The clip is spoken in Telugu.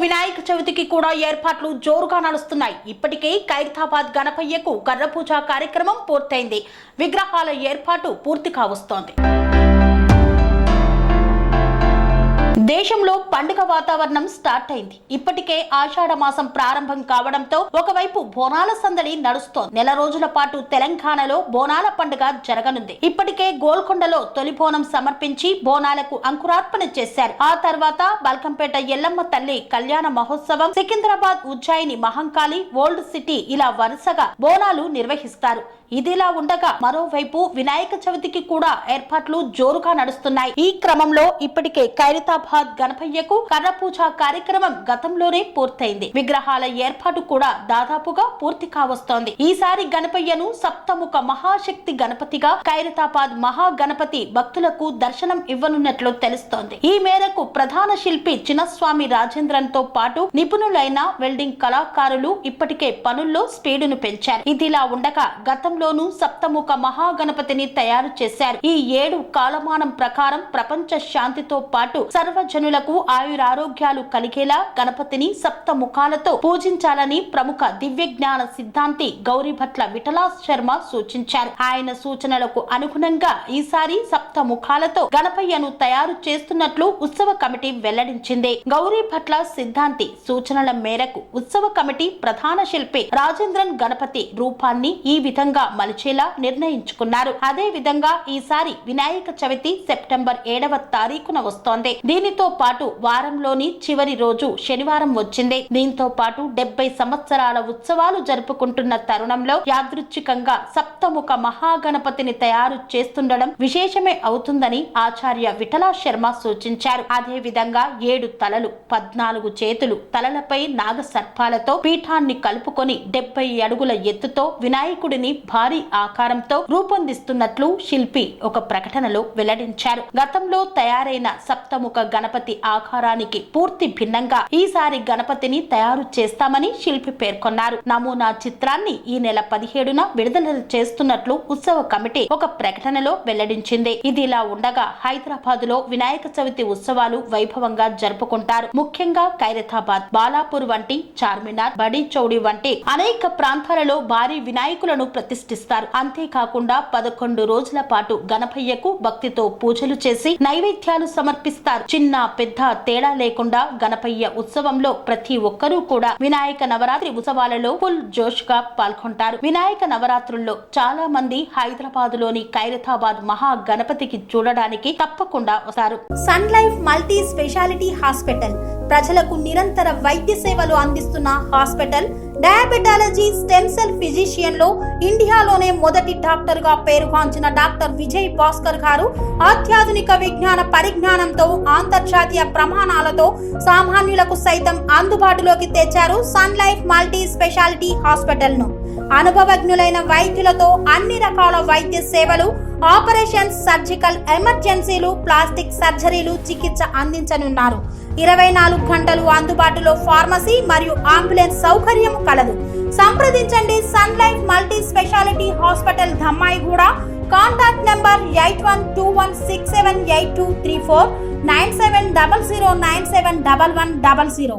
వినాయక చవితికి కూడా ఏర్పాట్లు జోరుగా నడుస్తున్నాయి. ఇప్పటికే ఖైరతాబాద్ గణపయ్యకు కర్రపూజ కార్యక్రమం పూర్తయింది. విగ్రహాల ఏర్పాటు పూర్తి కావస్తోంది. దేశంలో పండుగ వాతావరణం స్టార్ట్ అయింది. ఇప్పటికే ఆషాఢ మాసం ప్రారంభం కావడంతో ఒకవైపు బోనాల సందడి నడుస్తోంది. నెల రోజుల పాటు తెలంగాణలో బోనాల పండుగ జరగనుంది. ఇప్పటికే గోల్కొండలో తొలి బోనం సమర్పించి బోనాలకు అంకురార్పణ చేశారు. ఆ తర్వాత బల్కంపేట ఎల్లమ్మ తల్లి కళ్యాణ మహోత్సవం, సికింద్రాబాద్, ఉజ్జయిని, మహంకాళి, ఓల్డ్ సిటీ ఇలా వరుసగా బోనాలు నిర్వహిస్తారు. ఇదిలా ఉండగా మరోవైపు వినాయక చవితికి కూడా ఏర్పాట్లు జోరుగా నడుస్తున్నాయి. ఈ క్రమంలో ఇప్పటికే ఖైరతాబాద్ గణపయ్యకు కర్రపూజ కార్యక్రమం గతంలోనే పూర్తయింది. విగ్రహాల ఏర్పాటు కూడా దాదాపుగా పూర్తి కావస్తోంది. ఈసారి గణపయ్యను సప్తముఖ మహాశక్తి గణపతిగా ఖైరతాబాద్ మహాగణపతి భక్తులకు దర్శనం ఇవ్వనున్నట్లు తెలుస్తోంది. ఈ మేరకు ప్రధాన శిల్పి చిన్నస్వామి రాజేంద్రన్ తో పాటు నిపుణులైన వెల్డింగ్ కళాకారులు ఇప్పటికే పనుల్లో స్పీడును పెంచారు. ఇదిలా ఉండగా గతంలోనూ సప్తముఖ మహాగణపతిని తయారు చేశారు. ఈ 7 కాలమానం ప్రకారం ప్రపంచ శాంతితో పాటు సర్వజనులకు ఆయురారోగ్యాలు కలిగేలా గణపతిని సప్తముఖాలతో పూజించాలని ప్రముఖ దివ్య జ్ఞాన సిద్ధాంతి గౌరీభట్ల విఠలా శర్మ సూచించారు. ఆయన సూచనలకు అనుగుణంగా ఈసారి సప్తముఖాలతో గణపయ్యను తయారు చేస్తున్నట్లు ఉత్సవ కమిటీ వెల్లడించింది. గౌరీభట్ల సిద్ధాంతి సూచనల మేరకు ఉత్సవ కమిటీ ప్రధాన శిల్పి రాజేంద్రన్ గణపతి రూపాన్ని ఈ విధంగా మలిచేలా నిర్ణయించుకున్నారు. అదే విధంగా ఈసారి వినాయక చవితి సెప్టెంబర్ 7వ తారీఖున వస్తోంది. దీనితో పాటు వారంలోని చివరి రోజు శనివారం వచ్చింది. దీంతో పాటు 70 సంవత్సరాల ఉత్సవాలు జరుపుకుంటున్న తరుణంలో యాదృచ్ఛికంగా సప్తముఖ మహాగణపతిని తయారు చేస్తుండడం విశేషమే అవుతుందని ఆచార్య విఠలా శర్మ సూచించారు. అదే విధంగా 7 తలలు, 14 చేతులు, తలలపై నాగ సర్పాలతో పీఠాన్ని కలుపుకొని 70 అడుగుల ఎత్తుతో వినాయకుడిని భారీ ఆకారంతో రూపొందిస్తున్నట్లు శిల్పి ఒక ప్రకటనలో వెల్లడించారు. గతంలో తయారైన సప్తముఖ గణపతి ఆకారానికి పూర్తి భిన్నంగా ఈసారి గణపతిని తయారు చేస్తామని శిల్పి పేర్కొన్నారు. నమూనా చిత్రాన్ని ఈ నెల 17న విడుదల చేస్తున్నట్లు ఉత్సవ కమిటీ ఒక ప్రకటనలో వెల్లడించింది. ఇదిలా ఉండగా హైదరాబాద్ లో వినాయక చవితి ఉత్సవాలు వైభవంగా జరుపుకుంటారు. ముఖ్యంగా ఖైరతాబాద్, బాలాపూర్ వంటి, చార్మినార్, బడి చౌడి వంటి అనేక ప్రాంతాలలో భారీ వినాయకులను ప్రతిష్ఠిస్తారు. అంతేకాకుండా 11 రోజుల పాటు గణపయ్యకు భక్తితో పూజలు చేసి నైవేద్యాలు సమర్పిస్తారు. చిన్న పెద్ద తేడా లేకుండా గణపయ్య ఉత్సవంలో ప్రతి ఒక్కరూ కూడా వినాయక నవరాత్రి ఉత్సవాలలో ఫుల్ జోష్ గా పాల్గొంటారు. వినాయక నవరాత్రుల్లో చాలా మంది హైదరాబాద్ లోని ఖైరతాబాద్ మహా గణపతికి చూడడానికి తప్పకుండా వస్తారు. Sun Life multi speciality hospital ప్రజలకు నిరంతర వైద్య సేవలు అందిస్తున్న hospital. Diabetology, stem cell physician లో ఇండియాలోనే మొదటి డాక్టర్ గా పేరుగాంచిన డాక్టర్ విజయ్ భాస్కర్ గారు అత్యాధునిక విజ్ఞాన పరిజ్ఞానంతో అంతర్జాతీయ ప్రమాణాలతో సామాన్యులకు సైతం అందుబాటులోకి తెచ్చారు Sun Life multi speciality hospital ను. అనుభవజ్ఞులైన వైద్యులతో అన్ని రకాల వైద్య సేవలు, ఆపరేషన్స్, సర్జికల్ ఎమర్జెన్సీలు, ప్లాస్టిక్ సర్జరీలు, చికిత్స అందించనున్నారు. 24 గంటలు అందుబాటులో ఫార్మసీ మరియు అంబులెన్స్ సౌకర్యం కలదు. సంప్రదించండి Sun Life multi speciality hospital, Dammaiguda. Contact number 8121678234, 9700971100.